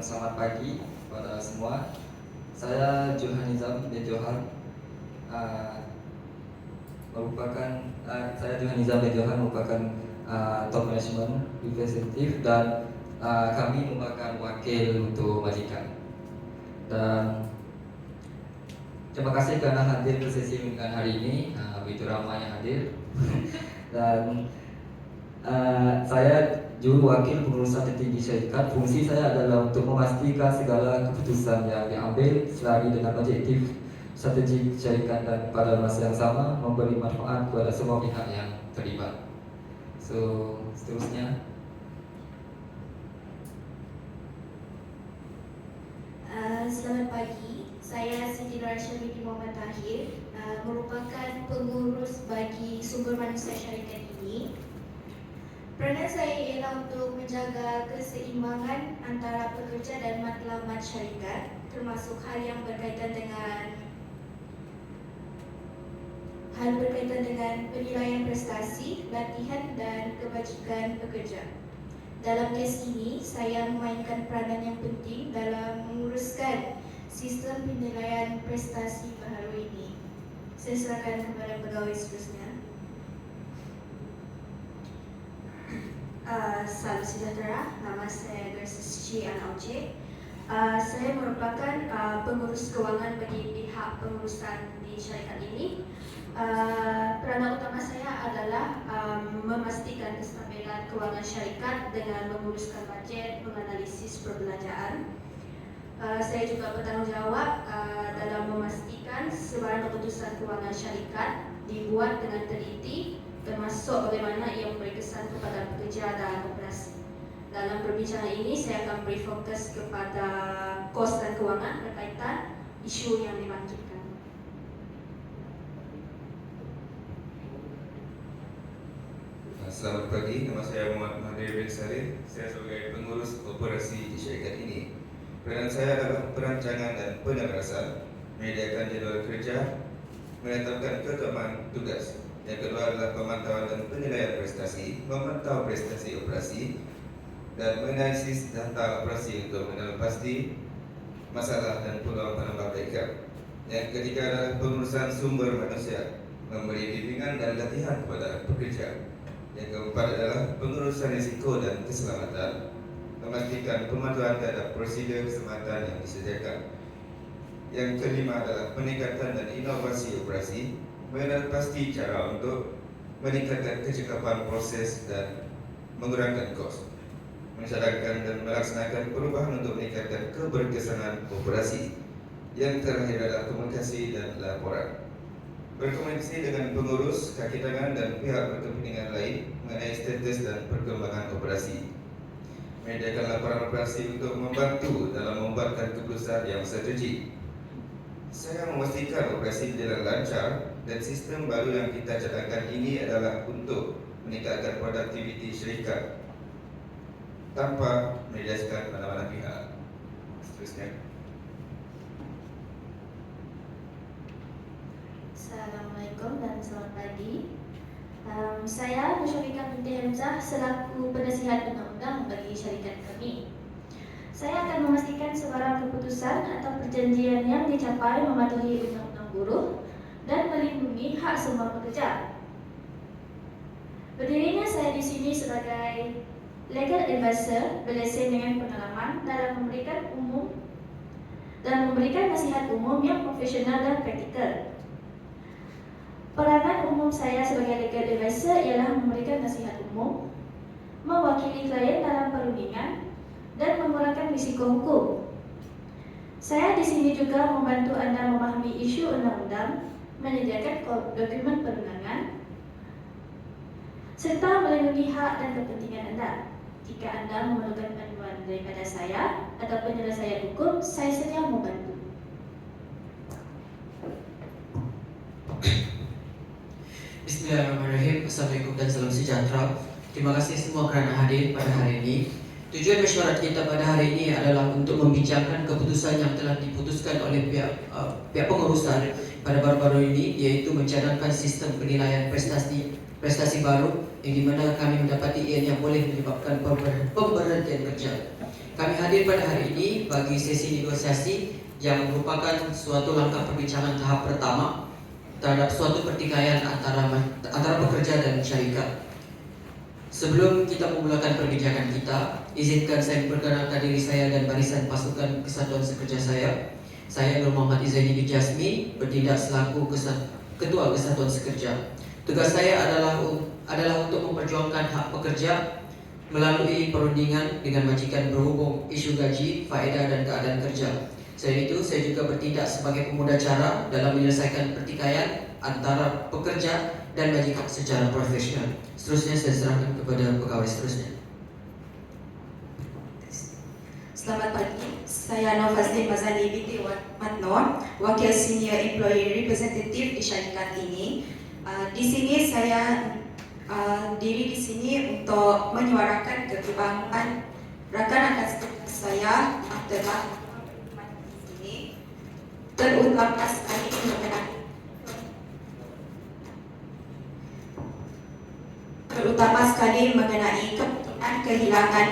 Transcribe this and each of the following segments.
selamat pagi kepada semua. Saya Johan Nizam bin Johan, merupakan top management representative dan kami merupakan wakil untuk majikan. Dan terima kasih kerana hadir ke sesi pembicaraan hari ini. Begitu ramai yang hadir. Dan saya juru wakil pengurusan tertinggi syarikat. Fungsi saya adalah untuk memastikan segala keputusan yang diambil selari dengan objektif strategi syarikat dan pada masa yang sama memberi manfaat kepada semua pihak yang terlibat. Seterusnya. Selamat pagi, saya Siti Rarsha binti Muhammad Tahir, merupakan pengurus bagi sumber manusia syarikat ini. Peranan saya ialah untuk menjaga keseimbangan antara pekerja dan matlamat syarikat, termasuk hal berkaitan dengan penilaian prestasi, latihan dan kebajikan pekerja. Dalam kes ini, saya memainkan peranan yang penting dalam menguruskan sistem penilaian prestasi baharu ini. Saya serahkan kepada pegawai seterusnya. Salam sejahtera, nama saya Gerses Chi Anauce. Saya merupakan pengurus kewangan bagi pihak pengurusan di syarikat ini. Peranan utama saya adalah memastikan kestabilan kewangan syarikat dengan menguruskan bajet, menganalisis perbelanjaan. Saya juga bertanggungjawab dalam memastikan sebarang keputusan kewangan syarikat dibuat dengan teliti, termasuk bagaimana ia memberi kesan kepada pekerja dan operasi. Dalam perbincangan ini, saya akan beri fokus kepada kos dan kewangan berkaitan isu yang dibangkitkan. Selamat pagi, nama saya Muhammad Mahathir bin Saleh. Saya sebagai pengurus operasi di syarikat ini. Peranan saya adalah perancangan dan penyelarasan, menyediakan jadual kerja, menetapkan keutamaan tugas. Yang kedua adalah pemantauan dan penilaian prestasi, memantau prestasi operasi, dan menganalisis data operasi untuk mengenal pasti masalah dan peluang penambahbaikan. Yang ketiga adalah pengurusan sumber manusia, memberi bimbingan dan latihan kepada pekerja. Yang keempat adalah pengurusan risiko dan keselamatan, memastikan pematuhan terhadap prosedur keselamatan yang disediakan. Yang kelima adalah peningkatan dan inovasi operasi, mengenal pasti cara untuk meningkatkan kecekapan proses dan mengurangkan kos, mencadangkan dan melaksanakan perubahan untuk meningkatkan keberkesanan operasi. Yang terakhir adalah komunikasi dan laporan, berkomunikasi dengan pengurus, kaki tangan dan pihak berkepentingan lain mengenai status dan perkembangan operasi, menyediakan laporan operasi untuk membantu dalam membuatkan keputusan yang strategik. Saya memastikan operasi berjalan lancar dan sistem baru yang kita cadangkan ini adalah untuk meningkatkan produktiviti syarikat tanpa menjejaskan mana-mana pihak. Seterusnya. Assalamualaikum dan selamat pagi. Saya Musyafiqah binti Hamzah selaku penasihat undang-undang bagi syarikat kami. Saya akan memastikan sebarang keputusan atau perjanjian yang dicapai mematuhi undang-undang buruh dan melindungi hak semua pekerja. Berdirinya saya di sini sebagai legal advisor berlesen dengan pengalaman dalam memberikan nasihat umum yang profesional dan praktikal. Peranan umum saya sebagai legal advisor ialah memberikan nasihat umum, mewakili klien dalam perundingan, dan mengurangkan risiko hukum. Saya di sini juga membantu Anda memahami isu undang-undang, menyediakan dokumen perundangan, serta melindungi hak dan kepentingan Anda. Jika Anda memerlukan bantuan daripada saya atau penyelesaian hukum, saya sedia membantu. Bismillahirrahmanirrahim. Assalamualaikum dan salam sejahtera. Terima kasih semua kerana hadir pada hari ini. Tujuan mesyuarat kita pada hari ini adalah untuk membincangkan keputusan yang telah diputuskan oleh pihak pengurusan pada baru-baru ini, yaitu mencadangkan sistem penilaian prestasi baru yang dimana kami mendapati ianya boleh menyebabkan pemberhentian kerja. Kami hadir pada hari ini bagi sesi negosiasi yang merupakan suatu langkah perbincangan tahap pertama terhadap suatu pertikaian antara pekerja dan syarikat. Sebelum kita memulakan perbincangan kita, izinkan saya memperkenalkan diri saya dan barisan pasukan Kesatuan Sekerja saya. Saya Nur Muhammad Izaini bin Jasmi, bertindak selaku Ketua Kesatuan Sekerja. Tugas saya adalah untuk memperjuangkan hak pekerja melalui perundingan dengan majikan berhubung isu gaji, faedah dan keadaan kerja. Selain itu, saya juga bertindak sebagai pemuda cara dalam menyelesaikan pertikaian antara pekerja dan majikan secara profesional. Seterusnya saya serahkan kepada pegawai seterusnya. Selamat pagi, saya Nofazli Mazali binti Matno, Wakil Senior Employee Representative di syarikat ini. Di sini saya diri di sini untuk menyuarakan kebanggaan rakan-rakan saya telah di sini, terutama sekali mengenai kemungkinan kehilangan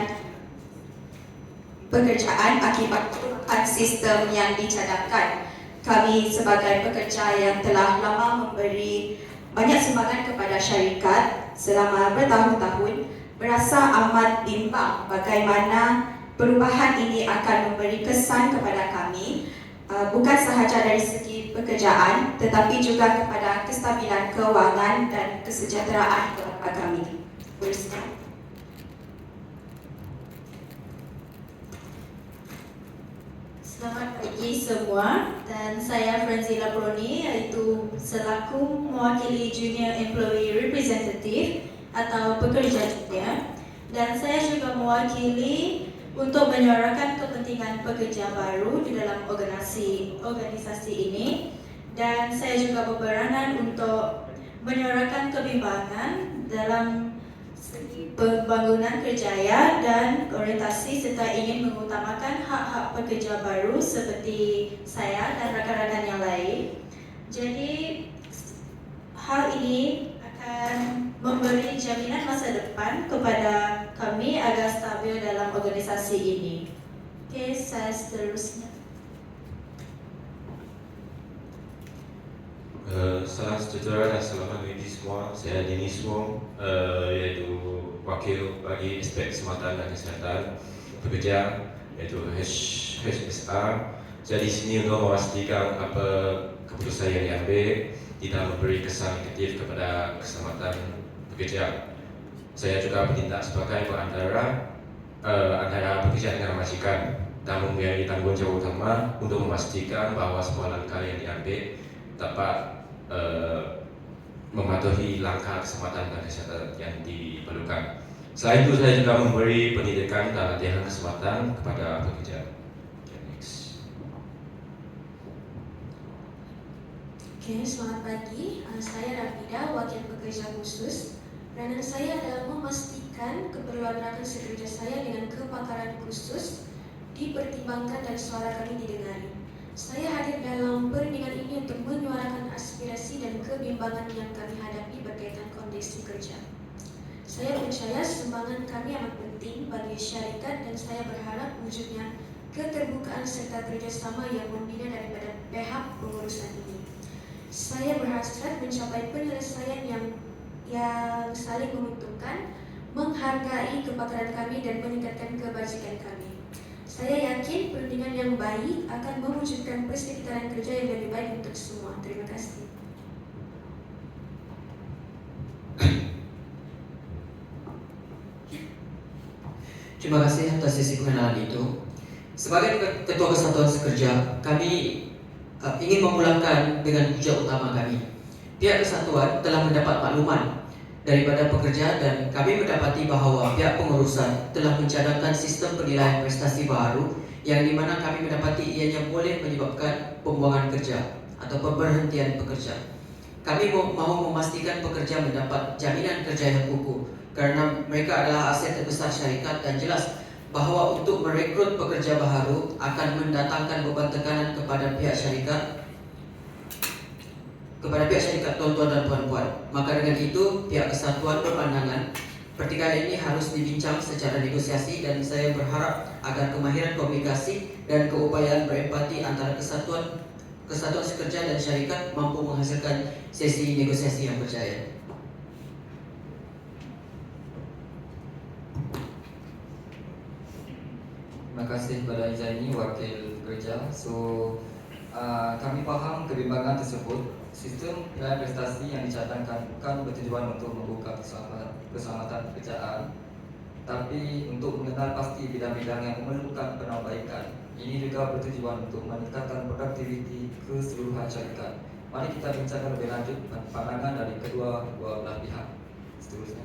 pekerjaan akibat perubahan sistem yang dicadangkan. Kami sebagai pekerja yang telah lama memberi banyak sumbangan kepada syarikat selama bertahun-tahun merasa amat bimbang bagaimana perubahan ini akan memberi kesan kepada kami, bukan sahaja dari segi pekerjaan tetapi juga kepada kestabilan kewangan dan kesejahteraan keluarga kami. Selamat pagi semua, dan saya Franzila Proni, iaitu selaku mewakili Junior Employee Representative atau pekerja junior, dan saya juga mewakili untuk menyuarakan kepentingan pekerja baru di dalam organisasi ini, dan saya juga berperanan untuk menyuarakan kebimbangan dalam segi pembangunan kerjaya dan orientasi serta ingin mengutamakan hak-hak pekerja baru seperti saya dan rakan-rakan yang lain. Jadi hal ini akan memberi jaminan masa depan kepada kami agar stabil dalam organisasi ini. Okey, saya seterusnya. Salam sejahtera dan selamat pagi semua. Saya Denis Wong, iaitu wakil bagi aspek keselamatan dan kesihatan pekerja, iaitu HSR. Saya di sini untuk memastikan apa keputusan yang diambil tidak memberi kesan negatif kepada keselamatan pekerja. Saya juga bertindak sebagai perantara antara pekerja dengan majikan dan mempunyai tanggungjawab utama untuk memastikan bahawa semua langkah yang diambil dapat mematuhi langkah keselamatan dan kesihatan yang diperlukan. Selain itu, saya juga memberi pendidikan dan latihan keselamatan kepada pekerja. Okay, selamat pagi. Saya Rafida, wakil pekerja khusus. Peranan saya adalah memastikan keperluan rakan sekerja saya dengan kepakaran khusus dipertimbangkan dan suara kami didengari. Saya hadir dalam perundingan ini untuk menyuarakan aspirasi dan kebimbangan yang kami hadapi berkaitan kondisi kerja. Saya percaya sumbangan kami amat penting bagi syarikat dan saya berharap wujudnya keterbukaan serta kerjasama yang membina daripada pihak pengurusan ini. Saya berhasrat mencapai penyelesaian yang saling menguntungkan, menghargai kepakaran kami dan meningkatkan kebajikan kami. Saya yakin perundingan yang baik akan mewujudkan persekitaran kerja yang lebih baik untuk semua. Terima kasih. Terima kasih atas sesi pengenalan itu. Sebagai Ketua Kesatuan Sekerja, kami ingin memulangkan dengan hujah utama kami. Pihak Kesatuan telah mendapat makluman daripada pekerja dan kami mendapati bahawa pihak pengurusan telah mencadangkan sistem penilaian prestasi baru yang di mana kami mendapati ianya boleh menyebabkan pembuangan kerja atau pemberhentian pekerja. Kami mahu memastikan pekerja mendapat jaminan kerja yang kukuh kerana mereka adalah aset terbesar syarikat dan jelas bahawa untuk merekrut pekerja baharu akan mendatangkan beban tekanan kepada pihak syarikat tuan-tuan dan puan-puan. Maka dengan itu pihak kesatuan berpandangan pertikaian ini harus dibincang secara negosiasi, dan saya berharap agar kemahiran komunikasi dan keupayaan berempati antara kesatuan sekerja dan syarikat mampu menghasilkan sesi negosiasi yang berjaya. Terima kasih kepada Izaini, wakil pekerja. Kami faham kebimbangan tersebut. Sistem penilaian prestasi yang dicadangkan bukan bertujuan untuk membuka keselamatan pekerjaan, tapi untuk mengenal pasti bidang-bidang yang memerlukan penambaikan. Ini juga bertujuan untuk meningkatkan produktiviti keseluruhan syarikat. Mari kita bincangkan lebih lanjut pandangan dari kedua belah pihak. Seterusnya.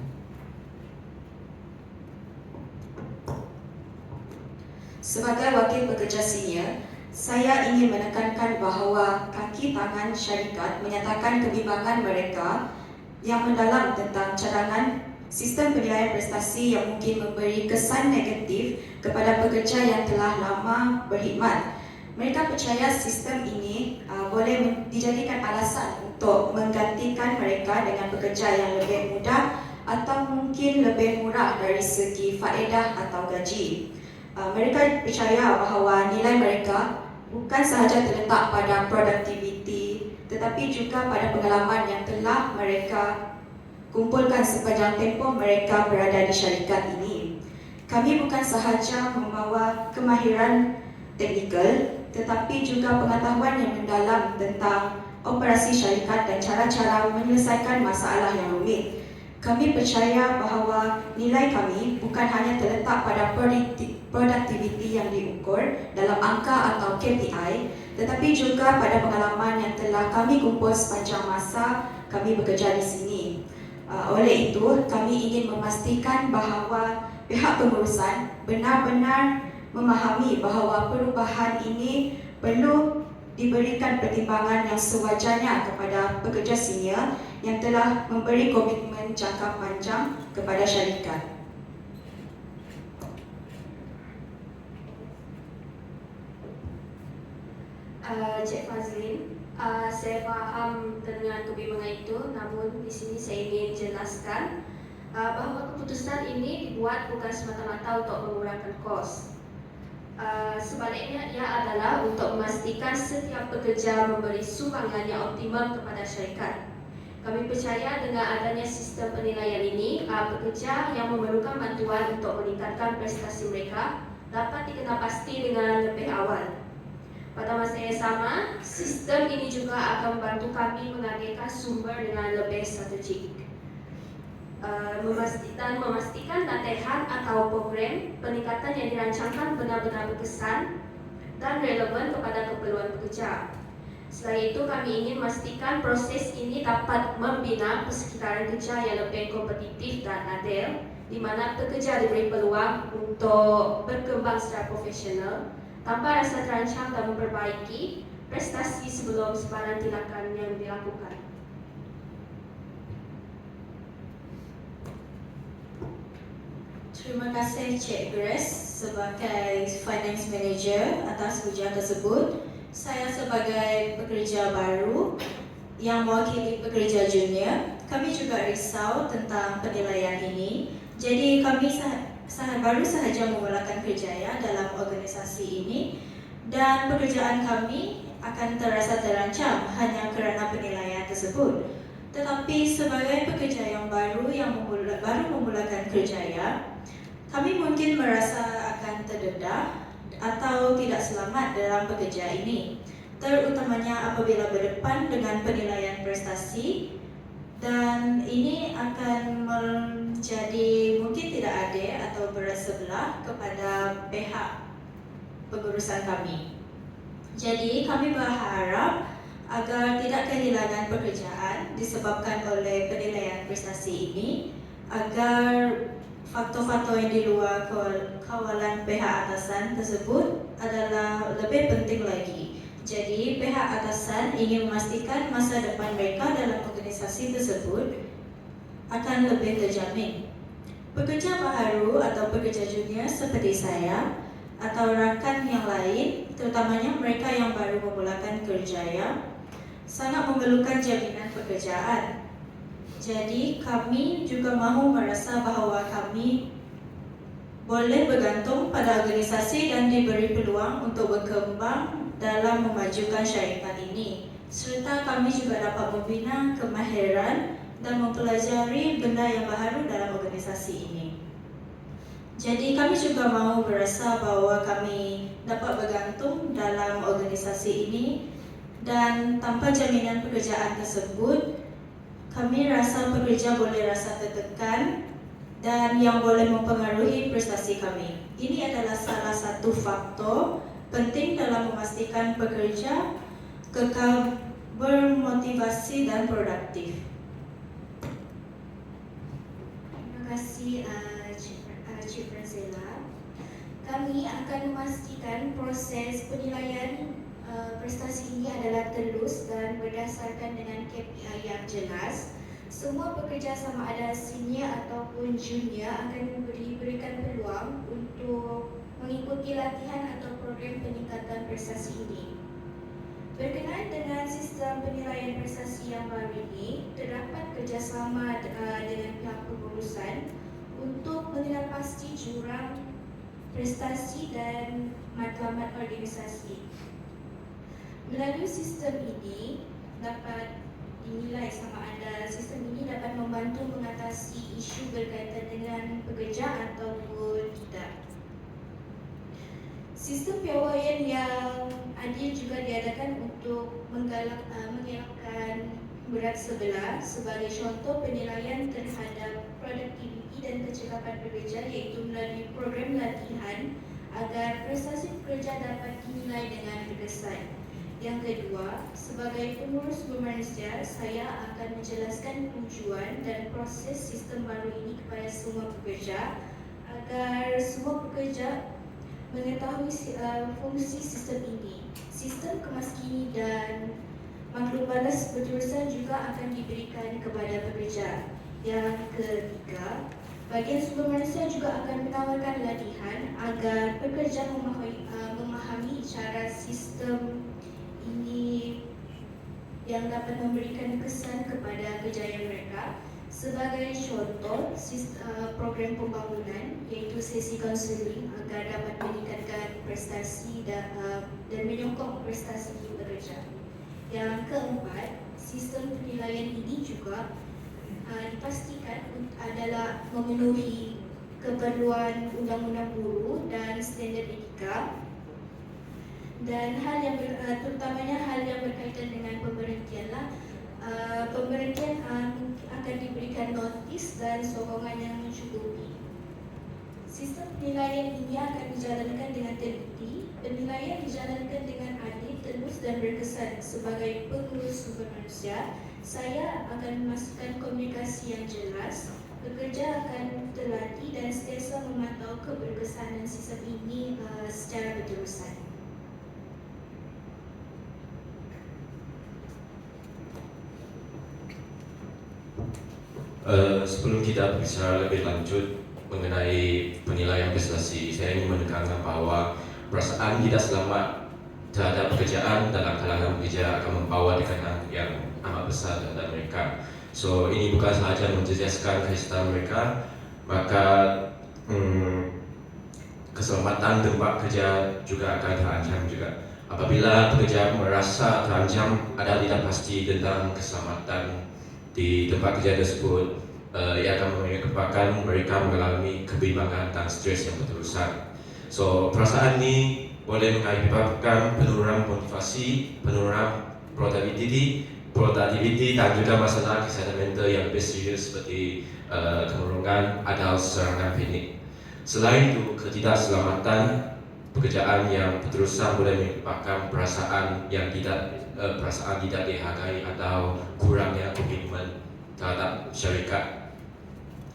Sebagai wakil pekerja senior, saya ingin menekankan bahawa kaki tangan syarikat menyatakan kebimbangan mereka yang mendalam tentang cadangan sistem penilaian prestasi yang mungkin memberi kesan negatif kepada pekerja yang telah lama berkhidmat. Mereka percaya sistem ini boleh dijadikan alasan untuk menggantikan mereka dengan pekerja yang lebih mudah atau mungkin lebih murah dari segi faedah atau gaji. Mereka percaya bahawa nilai mereka bukan sahaja terletak pada produktiviti, tetapi juga pada pengalaman yang telah mereka kumpulkan sepanjang tempoh mereka berada di syarikat ini. Kami bukan sahaja membawa kemahiran teknikal, tetapi juga pengetahuan yang mendalam tentang operasi syarikat dan cara-cara menyelesaikan masalah yang rumit. Kami percaya bahawa nilai kami bukan hanya terletak pada produktiviti yang diukur dalam angka atau KPI, tetapi juga pada pengalaman yang telah kami kumpul sepanjang masa kami bekerja di sini. Oleh itu, kami ingin memastikan bahawa pihak pengurusan benar-benar memahami bahawa perubahan ini perlu diberikan pertimbangan yang sewajarnya kepada pekerja senior yang telah memberi komitmen jangka panjang kepada syarikat. Cik Fazlin, saya faham dengan kebimbangan itu, namun di sini saya ingin jelaskan bahawa keputusan ini dibuat bukan semata-mata untuk mengurangkan kos. Sebaliknya, ia adalah untuk memastikan setiap pekerja memberi sumbangan yang optimum kepada syarikat. Kami percaya dengan adanya sistem penilaian ini, pekerja yang memerlukan bantuan untuk meningkatkan prestasi mereka dapat dikenal pasti dengan lebih awal. Pada masa yang sama, sistem ini juga akan membantu kami mengagetkan sumber dengan lebih strategik. Memastikan latihan atau program peningkatan yang dirancangkan benar-benar berkesan dan relevan kepada keperluan pekerja. Selain itu, kami ingin memastikan proses ini dapat membina persekitaran kerja yang lebih kompetitif dan adil, di mana pekerja diberi peluang untuk berkembang secara profesional tanpa rasa terancam dan memperbaiki prestasi sebelum sebarang tindakan yang dilakukan. Terima kasih Cik Grace sebagai Finance Manager atas ujian tersebut. Saya sebagai pekerja baru yang mewakili pekerja junior, kami juga risau tentang penilaian ini. Jadi kami baru sahaja memulakan kerjaya dalam organisasi ini, dan pekerjaan kami akan terasa terancam hanya kerana penilaian tersebut. Tetapi sebagai pekerja yang baru baru memulakan kerjaya, kami mungkin merasa akan terdedah atau tidak selamat dalam pekerja ini, terutamanya apabila berdepan dengan penilaian prestasi, dan ini akan menjadi mungkin tidak adil atau bersebelah kepada pihak pengurusan kami. Jadi kami berharap agar tidak kehilangan pekerjaan disebabkan oleh penilaian prestasi ini, agar faktor-faktor yang di luar kawalan pihak atasan tersebut adalah lebih penting lagi. Jadi pihak atasan ingin memastikan masa depan mereka dalam organisasi tersebut akan lebih terjamin. pekerja baharu atau pekerja junior seperti saya atau rakan yang lain, terutamanya mereka yang baru memulakan kerjaya, sangat memerlukan jaminan pekerjaan. Jadi kami juga mahu merasa bahawa kami boleh bergantung pada organisasi dan diberi peluang untuk berkembang dalam memajukan syarikat ini. Serta kami juga dapat membina kemahiran dan mempelajari benda yang baharu dalam organisasi ini. Jadi kami juga mahu berasa bahawa kami dapat bergantung dalam organisasi ini dan tanpa jaminan pekerjaan tersebut, kami rasa pekerja boleh rasa tertekan dan yang boleh mempengaruhi prestasi kami. Ini adalah salah satu faktor penting dalam memastikan pekerja kekal bermotivasi dan produktif. Terima kasih Cik Razela. Kami akan memastikan proses penilaian prestasi ini adalah telus dan berdasarkan dengan KPI yang jelas. Semua pekerja sama ada senior ataupun junior akan diberikan peluang untuk mengikuti latihan atau program peningkatan prestasi ini. Berkenaan dengan sistem penilaian prestasi yang baru ini, terdapat kerjasama dengan pihak pengurusan untuk menilai pasti jurang prestasi dan matlamat organisasi. Melalui sistem ini dapat dinilai sama ada sistem ini dapat membantu mengatasi isu berkaitan dengan pekerja ataupun tidak. Sistem piawaian yang adil juga diadakan untuk mengelakkan berat sebelah. Sebagai contoh penilaian terhadap produktiviti dan kecekapan pekerja iaitu melalui program latihan agar prestasi pekerja dapat dinilai dengan berkesan. Yang kedua, sebagai pengurus sumber manusia, saya akan menjelaskan tujuan dan proses sistem baru ini kepada semua pekerja agar semua pekerja mengetahui fungsi sistem ini. Sistem kemaskini dan maklum balas berterusan juga akan diberikan kepada pekerja. Yang ketiga, bahagian sumber manusia juga akan menawarkan latihan agar pekerja memahami cara sistem ini yang dapat memberikan kesan kepada kejayaan mereka. Sebagai contoh, program pembangunan iaitu sesi kaunseling agar dapat meningkatkan prestasi dan menyokong prestasi pekerja. Yang keempat, sistem penilaian ini juga dipastikan adalah memenuhi keperluan undang-undang buruh dan standard etika. Dan terutamanya hal yang berkaitan dengan pemberhentian pemberhentian akan diberikan notis dan sokongan yang mencukupi. Sistem penilaian ini akan dijalankan dengan teliti. Penilaian dijalankan dengan adil, telus dan berkesan. Sebagai pengurus sumber manusia, saya akan memastikan komunikasi yang jelas. Pekerja akan terlatih dan sentiasa memantau keberkesanan sistem ini secara berterusan. Sebelum kita berbicara lebih lanjut mengenai penilaian prestasi, saya ingin menekankan bahwa perasaan tidak selamat terhadap pekerjaan dalam kalangan pekerja akan membawa tekanan yang amat besar terhadap mereka. So ini bukan sahaja menjejaskan kesihatan mereka, maka keselamatan tempat kerja juga akan terancam juga. Apabila pekerja merasa terancam, ada tidak pasti tentang keselamatan di tempat kerja tersebut, ia akan menyebabkan mereka mengalami kebimbangan dan stres yang berterusan. So perasaan ini boleh mengakibatkan penurunan motivasi, penurunan produktiviti dan juga masalah kesehatan mental yang lebih serius seperti kemurungan atau serangan panik. Selain itu, ketidakselamatan pekerjaan yang berterusan boleh menyebabkan perasaan tidak dihargai atau kurangnya komitmen terhadap syarikat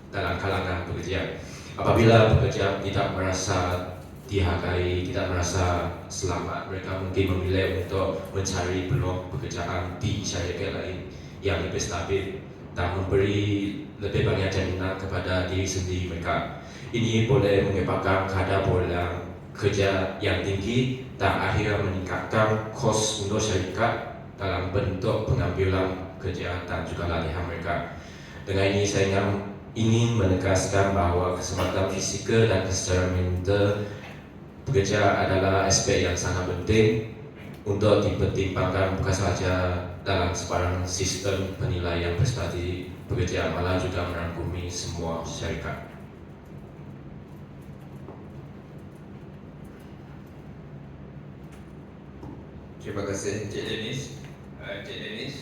dalam kalangan pekerja. Apabila pekerja tidak merasa dihargai, tidak merasa selamat, mereka mungkin memilih untuk mencari peluang pekerjaan di syarikat lain yang lebih stabil dan memberi lebih banyak jaminan kepada diri sendiri mereka. Ini boleh menyebabkan kadar bola kerja yang tinggi dan akhirnya meningkatkan kos untuk syarikat dalam bentuk pengambilan kerja dan juga latihan mereka. Dengan ini saya ingin menegaskan bahawa kesempatan fizikal dan secara mental pekerja adalah aspek yang sangat penting untuk dipertimbangkan bukan sahaja dalam sebarang sistem penilaian prestasi pekerja, malah juga merangkumi semua syarikat. Terima kasih Cik Denis. Cik Denis,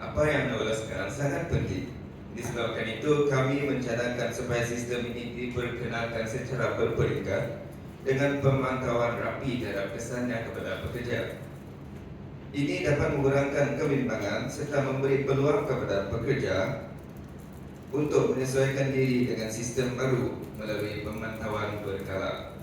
apa yang anda ulas sekarang sangat penting. Disebabkan itu kami mencadangkan supaya sistem ini diperkenalkan secara berperingkat dengan pemantauan rapi terhadap kesannya kepada pekerja. Ini dapat mengurangkan kebimbangan serta memberi peluang kepada pekerja untuk menyesuaikan diri dengan sistem baru melalui pemantauan berkala.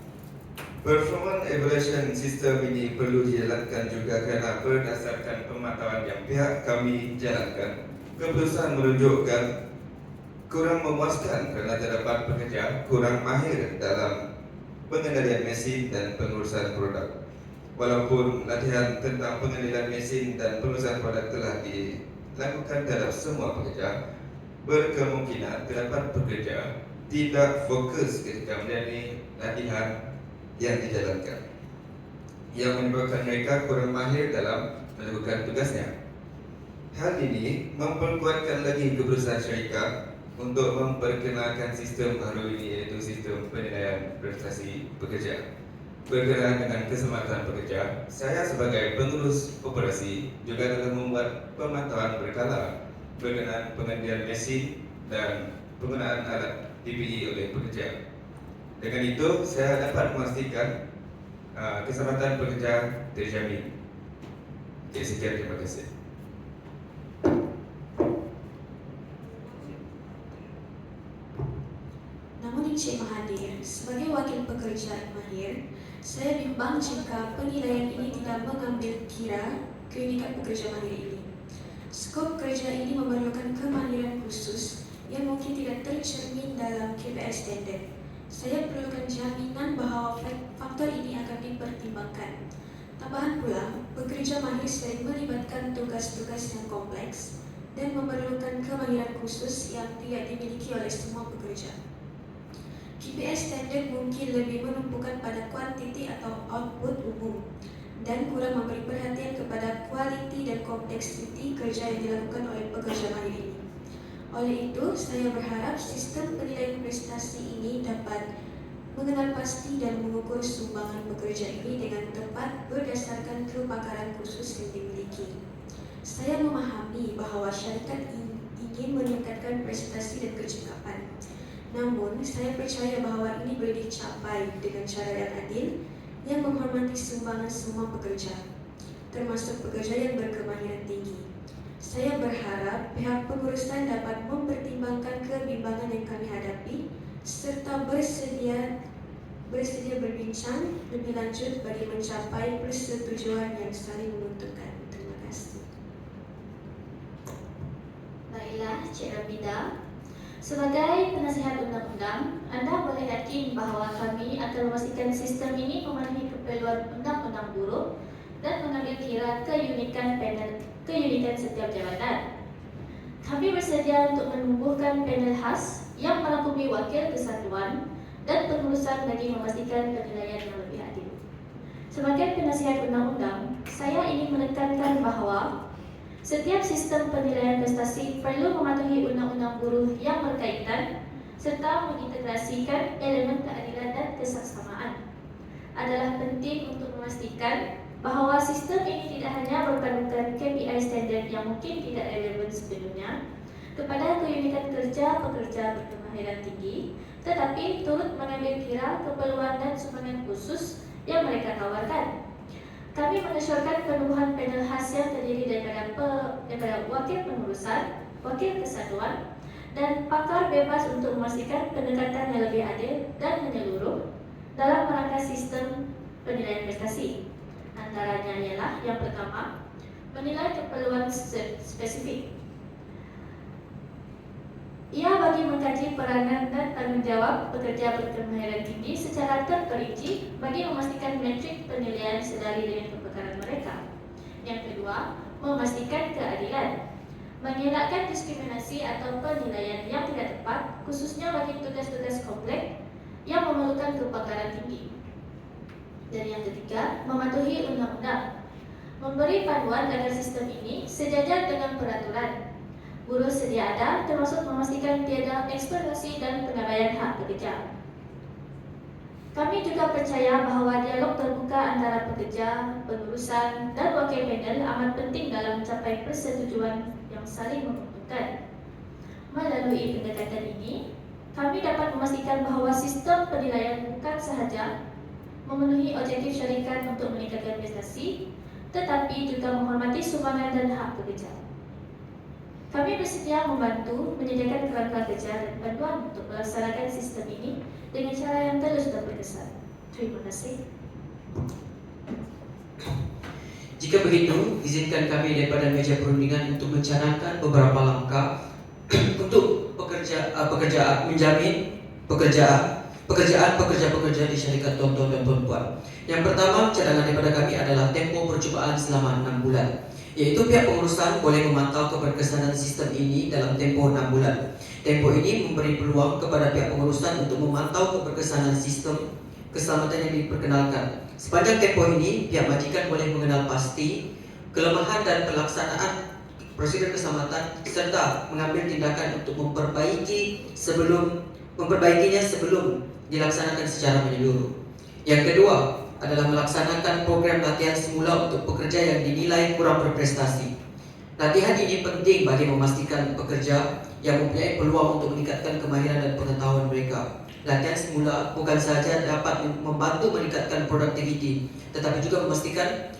Performance evaluation sistem ini perlu dijalankan juga kerana berdasarkan pemantauan yang pihak kami jalankan, keputusan menunjukkan kurang memuaskan kerana terdapat pekerja kurang mahir dalam pengendalian mesin dan pengurusan produk. Walaupun latihan tentang pengendalian mesin dan pengurusan produk telah dilakukan terhadap semua pekerja, berkemungkinan terdapat pekerja tidak fokus ketika menjalani latihan yang dijalankan, yang menyebabkan mereka kurang mahir dalam melakukan tugasnya. Hal ini memperkuatkan lagi keputusan syarikat untuk memperkenalkan sistem baru ini, iaitu sistem penilaian prestasi pekerja. Berkenaan dengan keselamatan pekerja, saya sebagai pengurus operasi juga telah membuat pemantauan berkala berkenaan pengendalian mesin dan penggunaan alat PPE oleh pekerja. Dengan itu, saya dapat memastikan keselamatan pekerja terjamin. Sekian, terima kasih. Namun Encik Mahathir, sebagai wakil pekerja yang mahir, saya bimbang jika penilaian ini tidak mengambil kira keunikan pekerja mahir ini. Skop kerja ini memerlukan kemahiran khusus yang mungkin tidak tercermin dalam KPI standard. Saya perlukan jaminan bahawa faktor ini akan dipertimbangkan. Tambahan pula, pekerja mahir sering melibatkan tugas-tugas yang kompleks dan memerlukan kemahiran khusus yang tidak dimiliki oleh semua pekerja. KPI standard mungkin lebih menumpukan pada kuantiti atau output umum dan kurang memberi perhatian kepada kualiti dan kompleksiti kerja yang dilakukan oleh pekerja mahir ini. Oleh itu, saya berharap sistem penilaian prestasi ini dapat mengenal pasti dan mengukur sumbangan pekerja ini dengan tepat berdasarkan kepakaran khusus yang dimiliki. Saya memahami bahawa syarikat ingin meningkatkan prestasi dan kecekapan. Namun, saya percaya bahawa ini boleh dicapai dengan cara yang adil yang menghormati sumbangan semua pekerja, termasuk pekerja yang berkemahiran tinggi. Saya berharap pihak pengurusan dapat mempertimbangkan kebimbangan yang kami hadapi serta bersedia berbincang lebih lanjut bagi mencapai persetujuan yang saling menguntungkan. Terima kasih. Baiklah, Cik Rabida. Sebagai penasihat undang-undang, anda boleh yakin bahawa kami akan memastikan sistem ini memenuhi keperluan undang-undang buruh dan mengambil kira keunikan setiap jabatan. Kami bersedia untuk menumbuhkan panel khas yang merangkumi wakil kesatuan dan pengurusan bagi memastikan penilaian yang lebih adil. Sebagai penasihat undang-undang, saya ingin menekankan bahawa setiap sistem penilaian prestasi perlu mematuhi undang-undang buruh yang berkaitan serta mengintegrasikan elemen keadilan dan kesaksamaan. Adalah penting untuk memastikan bahawa sistem ini tidak hanya berpandukan KPI standard yang mungkin tidak relevan sebelumnya kepada keunikan kerja pekerja berkemahiran tinggi, tetapi turut mengambil kira keperluan dan sumbangan khusus yang mereka tawarkan. Kami mengesyorkan penubuhan panel khas yang terdiri daripada wakil pengurusan, wakil kesatuan, dan pakar bebas untuk memastikan pendekatan yang lebih adil dan menyeluruh dalam merangka sistem penilaian prestasi. Antaranya ialah yang pertama, menilai keperluan spesifik. Ia bagi mengkaji peranan dan tanggungjawab pekerja berkemahiran tinggi secara terperinci bagi memastikan metrik penilaian sedari dengan kepakaran mereka. Yang kedua, memastikan keadilan. Mengelakkan diskriminasi atau penilaian yang tidak tepat, khususnya bagi tugas-tugas kompleks yang memerlukan kepakaran tinggi. Dan yang ketiga, mematuhi undang-undang. Memberi panduan agar sistem ini sejajar dengan peraturan. Buruh sedia ada, termasuk memastikan tiada eksploitasi dan pengabaian hak pekerja. Kami juga percaya bahawa dialog terbuka antara pekerja, pengurusan, dan wakil panel amat penting dalam mencapai persetujuan yang saling menguntungkan. Melalui pendekatan ini, kami dapat memastikan bahawa sistem penilaian bukan sahaja memenuhi objektif syarikat untuk meningkatkan prestasi, tetapi juga menghormati sumbangan dan hak pekerja. Kami bersedia membantu menyediakan kerangka kerja dan bantuan untuk melaksanakan sistem ini dengan cara yang terus dan berkesan. Terima kasih. Jika begitu, izinkan kami daripada meja perundingan untuk mencanangkan beberapa langkah untuk menjamin pekerja-pekerja di syarikat tuan-tuan dan puan-puan. Yang pertama, cadangan daripada kami adalah tempoh percubaan selama 6 bulan. Iaitu pihak pengurusan boleh memantau keberkesanan sistem ini dalam tempoh 6 bulan. Tempoh ini memberi peluang kepada pihak pengurusan untuk memantau keberkesanan sistem keselamatan yang diperkenalkan. Sepanjang tempoh ini, pihak majikan boleh mengenal pasti kelemahan dan pelaksanaan prosedur keselamatan serta mengambil tindakan untuk memperbaikinya sebelum dilaksanakan secara menyeluruh. Yang kedua adalah melaksanakan program latihan semula untuk pekerja yang dinilai kurang berprestasi. Latihan ini penting bagi memastikan pekerja yang mempunyai peluang untuk meningkatkan kemahiran dan pengetahuan mereka. Latihan semula bukan sahaja dapat membantu meningkatkan produktiviti, tetapi juga memastikan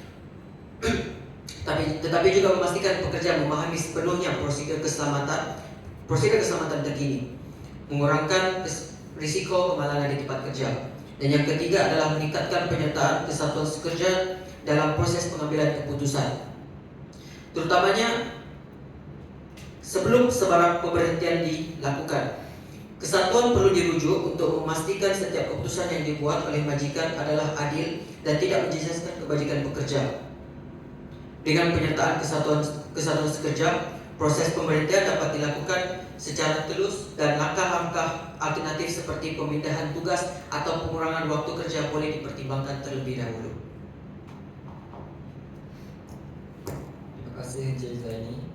pekerja memahami sepenuhnya prosedur keselamatan terkini, mengurangkan risiko kemalangan di tempat kerja. Dan yang ketiga adalah meningkatkan penyertaan kesatuan sekerja dalam proses pengambilan keputusan, terutamanya sebelum sebarang pemberhentian dilakukan. Kesatuan perlu dirujuk untuk memastikan setiap keputusan yang dibuat oleh majikan adalah adil dan tidak menjejaskan kebajikan pekerja. Dengan penyertaan kesatuan sekerja, proses pemberhentian dapat dilakukan secara telus dan langkah-langkah alternatif seperti pemindahan tugas atau pengurangan waktu kerja boleh dipertimbangkan terlebih dahulu. Terima kasih Encik Zaini.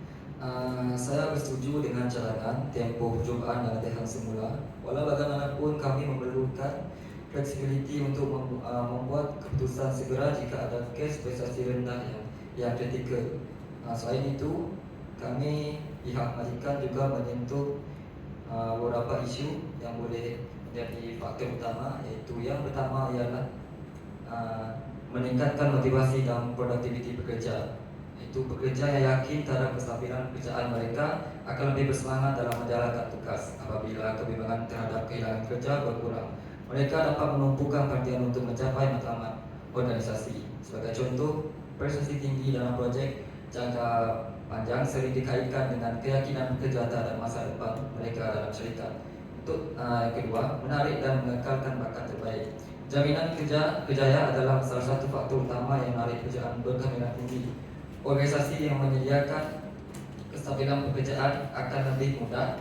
Saya bersetuju dengan cadangan tempoh percubaan dan latihan semula. Walau bagaimanapun kami memerlukan fleksibiliti untuk membuat keputusan segera jika ada kes prestasi rendah yang kritikal. Selain itu, kami pihak majikan juga menyentuh beberapa isu yang boleh menjadi faktor utama, iaitu yang pertama ialah meningkatkan motivasi dan produktiviti pekerja. Itu pekerja yang yakin terhadap kestabilan pekerjaan mereka akan lebih bersemangat dalam menjalankan tugas. Apabila kebimbangan terhadap kehilangan kerja berkurang, mereka dapat menumpukan perhatian untuk mencapai matlamat organisasi. Sebagai contoh, prestasi tinggi dalam projek jangka panjang sering dikaitkan dengan keyakinan pekerja terhadap masa depan mereka dalam syarikat. Untuk yang kedua, menarik dan mengekalkan bakat terbaik. Jaminan kerjaya adalah salah satu faktor utama yang menarik pekerjaan berkemahiran tinggi. Organisasi yang menyediakan kestabilan pekerjaan akan lebih mudah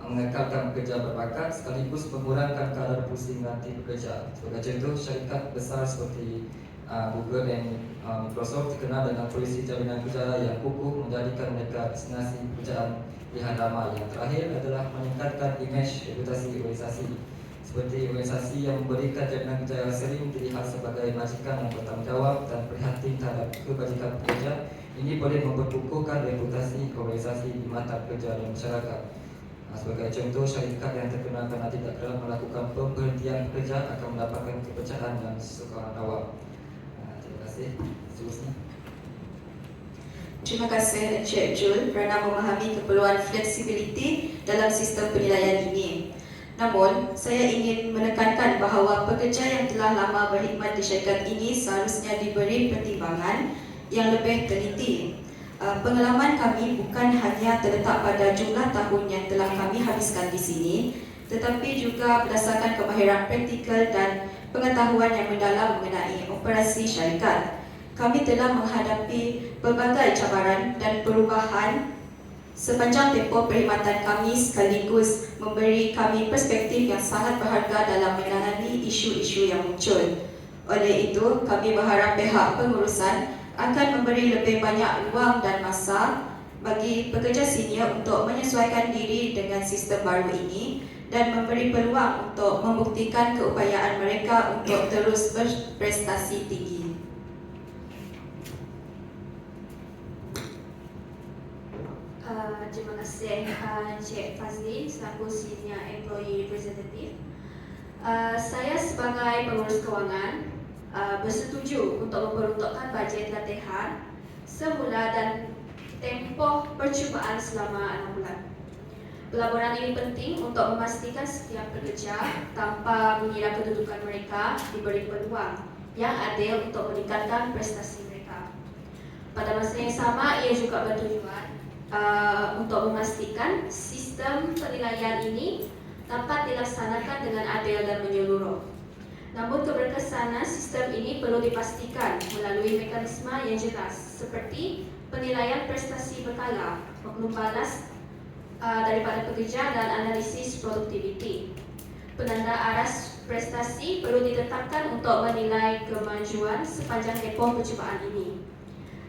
mengekalkan pekerja berbakat sekaligus mengurangkan kadar pusing nanti pekerja. Sebagai contoh, syarikat besar seperti Google dan Microsoft terkenal dengan polisi jaminan kerja yang kukuh menjadikan mereka destinasi pekerjaan pilihan ramai. Yang terakhir adalah meningkatkan imej reputasi organisasi. Seperti organisasi yang memberikan jaminan kerja yang sering dilihat sebagai majikan yang bertanggungjawab dan prihatin terhadap kebajikan pekerja, ini boleh memperkukuhkan reputasi organisasi di mata pekerja dan masyarakat. Sebagai contoh, syarikat yang terkenal kerana tidak kerap melakukan pemberhentian pekerja akan mendapatkan kepercayaan dan sokongan awam. Terima kasih. Seterusnya. Terima kasih Encik Jul kerana memahami keperluan fleksibiliti dalam sistem penilaian ini. Namun, saya ingin menekankan bahawa pekerja yang telah lama berkhidmat di syarikat ini seharusnya diberi pertimbangan yang lebih teliti. Pengalaman kami bukan hanya terletak pada jumlah tahun yang telah kami habiskan di sini, tetapi juga berdasarkan kemahiran praktikal dan pengetahuan yang mendalam mengenai operasi syarikat. Kami telah menghadapi pelbagai cabaran dan perubahan sepanjang tempoh perkhidmatan kami, sekaligus memberi kami perspektif yang sangat berharga dalam menangani isu-isu yang muncul. Oleh itu, kami berharap pihak pengurusan akan memberi lebih banyak ruang dan masa bagi pekerja senior untuk menyesuaikan diri dengan sistem baru ini dan memberi peluang untuk membuktikan keupayaan mereka untuk terus berprestasi tinggi. Terima kasih Encik Fazlin selaku Senior Employee Representative. Saya sebagai pengurus kewangan bersetuju untuk memperuntukkan bajet latihan semula dan tempoh percubaan selama 6 bulan. Pelaburan ini penting untuk memastikan setiap pekerja tanpa mengira kedudukan mereka diberi peluang yang adil untuk meningkatkan prestasi mereka. Pada masa yang sama, ia juga bertujuan untuk memastikan sistem penilaian ini dapat dilaksanakan dengan adil dan menyeluruh. Namun keberkesanan sistem ini perlu dipastikan melalui mekanisme yang jelas seperti penilaian prestasi berkala, oknum balas daripada pekerja dan analisis produktiviti. Penanda aras prestasi perlu ditetapkan untuk menilai kemajuan sepanjang tempoh percubaan ini.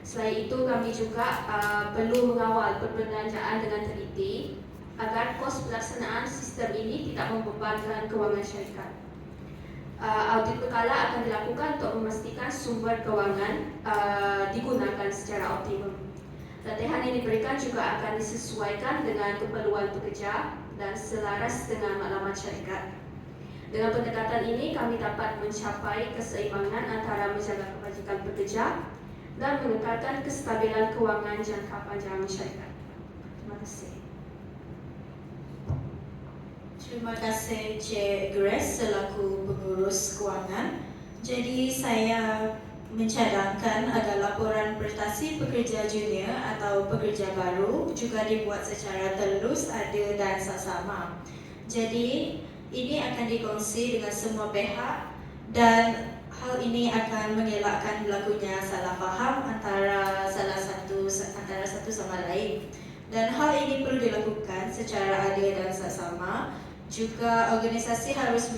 Selain itu, kami juga perlu mengawal perbelanjaan dengan teliti agar kos pelaksanaan sistem ini tidak membebankan kewangan syarikat. Audit berkala akan dilakukan untuk memastikan sumber kewangan digunakan secara optimum. Latihan yang diberikan juga akan disesuaikan dengan keperluan pekerja dan selaras dengan maklumat syarikat. Dengan pendekatan ini, kami dapat mencapai keseimbangan antara menjaga kebajikan pekerja dan menekankan kestabilan kewangan jangka panjang syarikat. Terima kasih. Terima kasih Cik Grace selaku pengurus kewangan. Jadi saya mencadangkan agar laporan prestasi pekerja junior atau pekerja baru juga dibuat secara telus, adil dan saksama. Jadi ini akan dikongsi dengan semua pihak dan hal ini akan mengelakkan berlakunya salah faham antara satu sama lain. Dan hal ini perlu dilakukan secara adil dan saksama. Juga organisasi harus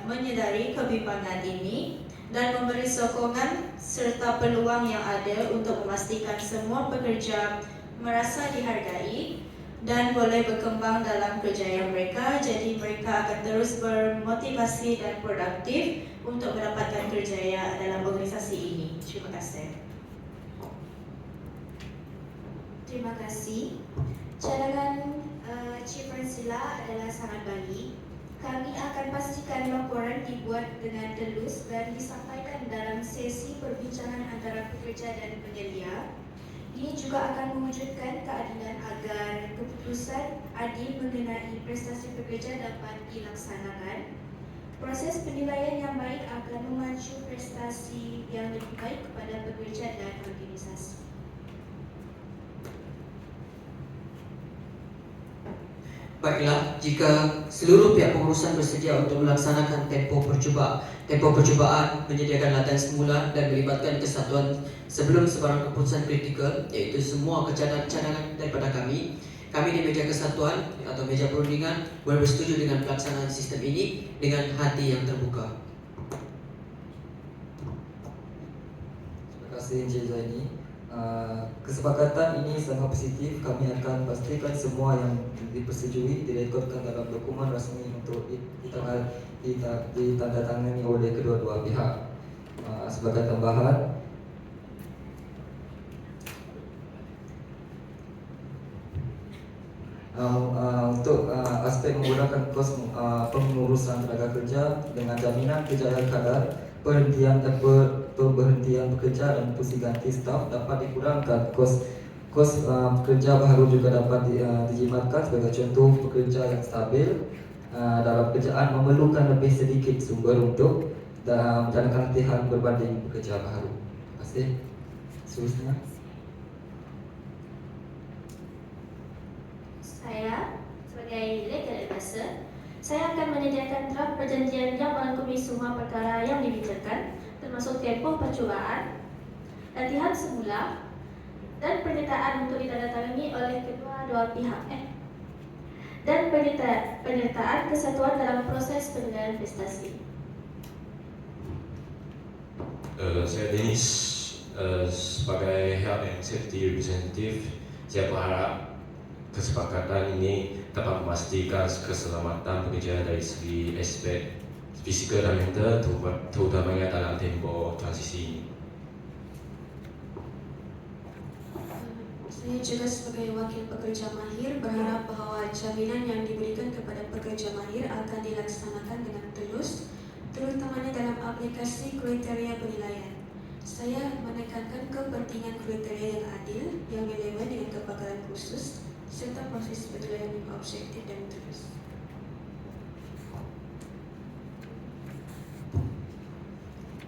menyedari kebimbangan ini dan memberi sokongan serta peluang yang adil untuk memastikan semua pekerja merasa dihargai dan boleh berkembang dalam kerjaya mereka. Jadi mereka akan terus bermotivasi dan produktif untuk mendapatkan kerjaya dalam organisasi ini. Terima kasih. Terima kasih. Cadangan Cik Fransila adalah sangat baik. Kami akan pastikan laporan dibuat dengan telus dan disampaikan dalam sesi perbincangan antara pekerja dan penyelia. Ini juga akan mewujudkan keadilan agar keputusan adil mengenai prestasi pekerja dapat dilaksanakan. Proses penilaian yang baik akan memacu prestasi yang lebih baik kepada pekerja dan organisasi. Baiklah, jika seluruh pihak pengurusan bersedia untuk melaksanakan tempoh percubaan, menyediakan latihan semula dan melibatkan kesatuan sebelum sebarang keputusan kritikal, iaitu semua cadangan daripada kami di meja kesatuan atau meja perundingan boleh bersetuju dengan pelaksanaan sistem ini dengan hati yang terbuka. Terima kasih Encik Zaini. Kesepakatan ini sangat positif. Kami akan pastikan semua yang dipersetujui direkodkan dalam dokumen rasmi untuk ditandatangani oleh kedua-dua pihak. Sebagai tambahan, untuk aspek menggunakan kos pengurusan tenaga kerja dengan jaminan kejayaan kadar pemberhentian bekerja dan fungsi ganti staf dapat dikurangkan. Kos pekerja baru juga dapat dijimatkan. Sebagai contoh, pekerja yang stabil dalam pekerjaan memerlukan lebih sedikit sumber untuk menjalankan latihan berbanding pekerja baru. Terima kasih. Seterusnya. saya sebagai legal advisor, saya akan menyediakan draft perjanjian yang merangkumi semua perkara yang dibicarakan, termasuk tempoh percubaan, latihan semula, dan pernyataan untuk ditandatangani oleh kedua-dua pihak dan penyertaan kesatuan dalam proses penilaian prestasi. Saya Dennis sebagai Health and Safety Representative, saya berharap kesepakatan ini dapat memastikan keselamatan pekerja dari segi aspek fizikal dan mental, terutamanya dalam tempoh transisi ini. Saya juga sebagai wakil pekerja mahir berharap bahawa jaminan yang diberikan kepada pekerja mahir akan dilaksanakan dengan tulus, terutamanya dalam aplikasi kriteria penilaian. Saya menekankan kepentingan kriteria yang adil, yang relevan dengan kepakaran khusus, serta proses penilaian yang objektif dan tulus.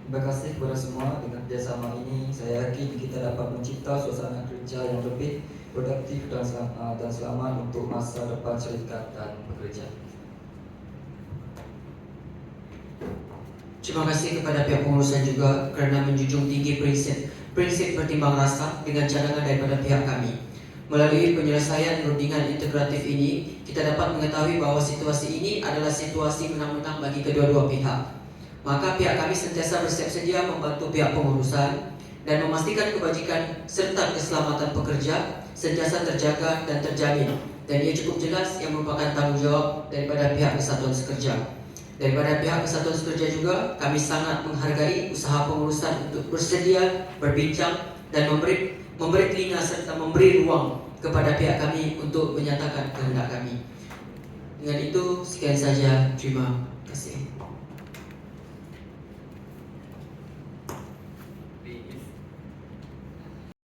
Terima kasih kepada semua. Dengan kerjasama ini, saya yakin kita dapat mencipta suasana kerja yang lebih produktif dan selamat untuk masa depan syarikat dan pekerja. Terima kasih kepada pihak pengurusan juga kerana menjunjung tinggi prinsip bertimbang rasa dengan cadangan daripada pihak kami. Melalui penyelesaian rundingan integratif ini, kita dapat mengetahui bahawa situasi ini adalah situasi menang-menang bagi kedua-dua pihak. Maka pihak kami sentiasa bersiap sedia membantu pihak pengurusan dan memastikan kebajikan serta keselamatan pekerja sentiasa terjaga dan terjamin, dan ia cukup jelas yang merupakan tanggungjawab daripada pihak Kesatuan Sekerja. Daripada pihak Kesatuan Sekerja juga, kami sangat menghargai usaha pengurusan untuk bersedia berbincang dan memberi telinga serta memberi ruang kepada pihak kami untuk menyatakan kehendak kami. Dengan itu, sekian saja. Terima kasih.